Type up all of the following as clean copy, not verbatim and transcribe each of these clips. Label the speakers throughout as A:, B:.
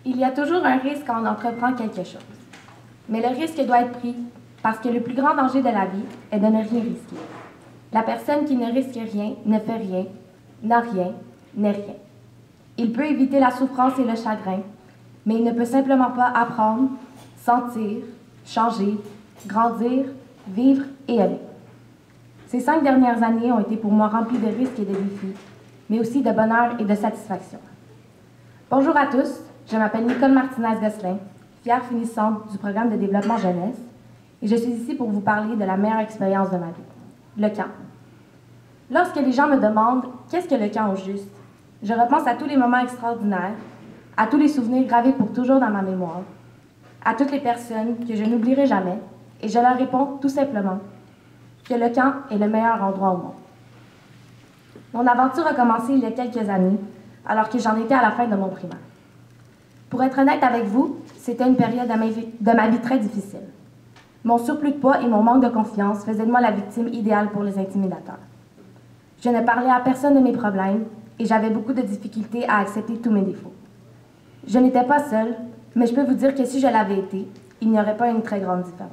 A: Il y a toujours un risque quand on entreprend quelque chose. Mais le risque doit être pris parce que le plus grand danger de la vie est de ne rien risquer. La personne qui ne risque rien, ne fait rien, n'a rien, n'est rien. Il peut éviter la souffrance et le chagrin, mais il ne peut simplement pas apprendre, sentir, changer, grandir, vivre et aimer. Ces 5 dernières années ont été pour moi remplies de risques et de défis, mais aussi de bonheur et de satisfaction. Bonjour à tous, je m'appelle Nicole Martinez-Gosselin, fière finissante du programme de développement jeunesse, et je suis ici pour vous parler de la meilleure expérience de ma vie, le camp. Lorsque les gens me demandent « Qu'est-ce que le camp au juste ?», je repense à tous les moments extraordinaires, à tous les souvenirs gravés pour toujours dans ma mémoire, à toutes les personnes que je n'oublierai jamais, et je leur réponds tout simplement que le camp est le meilleur endroit au monde. Mon aventure a commencé il y a quelques années, alors que j'en étais à la fin de mon primaire. Pour être honnête avec vous, c'était une période de ma vie très difficile. Mon surplus de poids et mon manque de confiance faisaient de moi la victime idéale pour les intimidateurs. Je ne parlais à personne de mes problèmes et j'avais beaucoup de difficultés à accepter tous mes défauts. Je n'étais pas seule, mais je peux vous dire que si je l'avais été, il n'y aurait pas une très grande différence.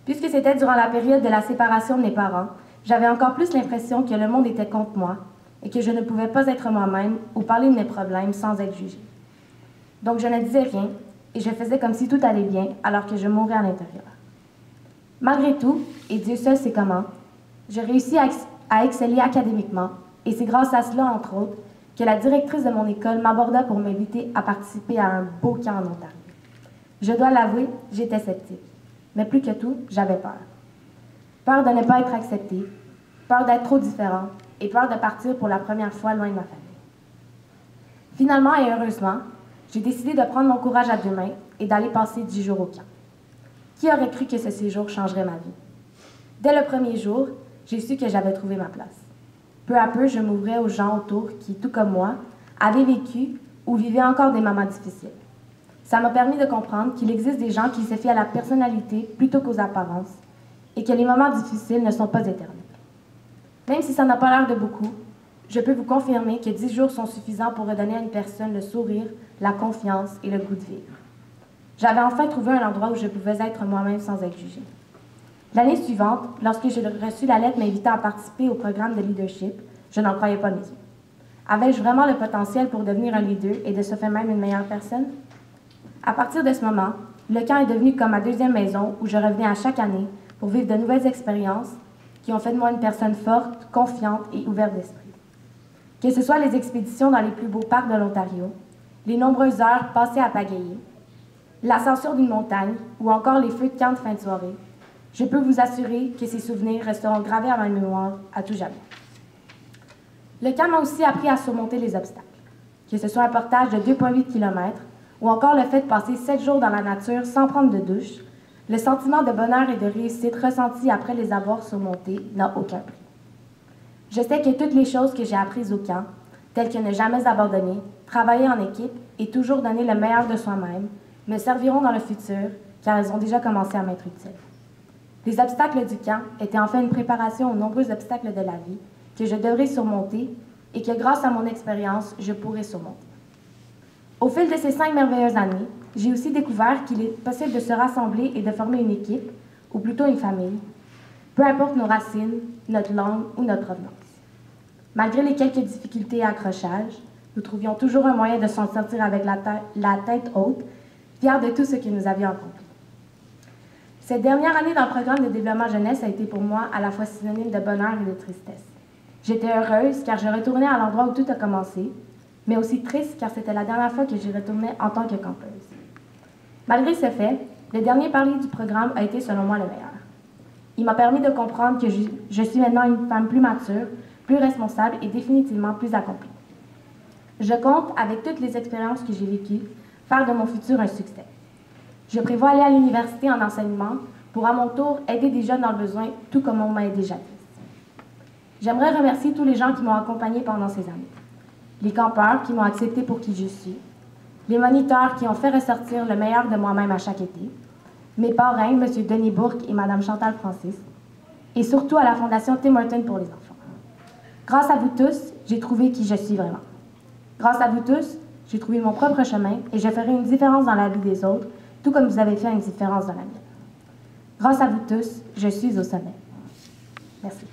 A: Puisque c'était durant la période de la séparation de mes parents, j'avais encore plus l'impression que le monde était contre moi et que je ne pouvais pas être moi-même ou parler de mes problèmes sans être jugée. Donc je ne disais rien et je faisais comme si tout allait bien alors que je mourais à l'intérieur. Malgré tout, et Dieu seul sait comment, j'ai réussi à exceller académiquement et c'est grâce à cela, entre autres, que la directrice de mon école m'aborda pour m'inviter à participer à un beau camp en Ontario. Je dois l'avouer, j'étais sceptique. Mais plus que tout, j'avais peur. Peur de ne pas être acceptée, peur d'être trop différente et peur de partir pour la première fois loin de ma famille. Finalement et heureusement, j'ai décidé de prendre mon courage à 2 mains et d'aller passer 10 jours au camp. Qui aurait cru que ce séjour changerait ma vie? Dès le premier jour, j'ai su que j'avais trouvé ma place. Peu à peu, je m'ouvrais aux gens autour qui, tout comme moi, avaient vécu ou vivaient encore des moments difficiles. Ça m'a permis de comprendre qu'il existe des gens qui se fient à la personnalité plutôt qu'aux apparences et que les moments difficiles ne sont pas éternels. Même si ça n'a pas l'air de beaucoup, je peux vous confirmer que 10 jours sont suffisants pour redonner à une personne le sourire, la confiance et le goût de vivre. J'avais enfin trouvé un endroit où je pouvais être moi-même sans être jugée. L'année suivante, lorsque j'ai reçu la lettre m'invitant à participer au programme de leadership, je n'en croyais pas mes yeux. Avais-je vraiment le potentiel pour devenir un leader et de ce fait même une meilleure personne? À partir de ce moment, le camp est devenu comme ma deuxième maison où je revenais à chaque année pour vivre de nouvelles expériences qui ont fait de moi une personne forte, confiante et ouverte d'esprit. Que ce soit les expéditions dans les plus beaux parcs de l'Ontario, les nombreuses heures passées à pagayer, l'ascension d'une montagne ou encore les feux de camp de fin de soirée, je peux vous assurer que ces souvenirs resteront gravés à ma mémoire à tout jamais. Le camp m'a aussi appris à surmonter les obstacles, que ce soit un portage de 2,8 km ou encore le fait de passer 7 jours dans la nature sans prendre de douche, le sentiment de bonheur et de réussite ressenti après les avoir surmontés n'a aucun prix. Je sais que toutes les choses que j'ai apprises au camp, telles que ne jamais abandonner, travailler en équipe et toujours donner le meilleur de soi-même, me serviront dans le futur car elles ont déjà commencé à m'être utiles. Les obstacles du camp étaient enfin une préparation aux nombreux obstacles de la vie que je devrais surmonter et que grâce à mon expérience, je pourrai surmonter. Au fil de ces 5 merveilleuses années, j'ai aussi découvert qu'il est possible de se rassembler et de former une équipe, ou plutôt une famille, peu importe nos racines, notre langue ou notre provenance. Malgré les quelques difficultés et accrochages, nous trouvions toujours un moyen de s'en sortir avec la tête haute, fiers de tout ce que nous avions accompli. Cette dernière année dans le programme de développement jeunesse a été pour moi à la fois synonyme de bonheur et de tristesse. J'étais heureuse car je retournais à l'endroit où tout a commencé, mais aussi triste car c'était la dernière fois que j'y retournais en tant que campeuse. Malgré ce fait, le dernier palier du programme a été selon moi le meilleur. Il m'a permis de comprendre que je suis maintenant une femme plus mature, plus responsable et définitivement plus accomplie. Je compte, avec toutes les expériences que j'ai vécues, faire de mon futur un succès. Je prévois aller à l'université en enseignement pour à mon tour aider des jeunes dans le besoin, tout comme on m'a aidé jadis. J'aimerais remercier tous les gens qui m'ont accompagnée pendant ces années. Les campeurs qui m'ont accepté pour qui je suis, les moniteurs qui ont fait ressortir le meilleur de moi-même à chaque été, mes parrains, M. Denis Bourque et Mme Chantal Francis, et surtout à la Fondation Tim Hortons pour les enfants. Grâce à vous tous, j'ai trouvé qui je suis vraiment. Grâce à vous tous, J'ai trouvé mon propre chemin et je ferai une différence dans la vie des autres, tout comme vous avez fait une différence dans la mienne. Grâce à vous tous, je suis au sommet. Merci.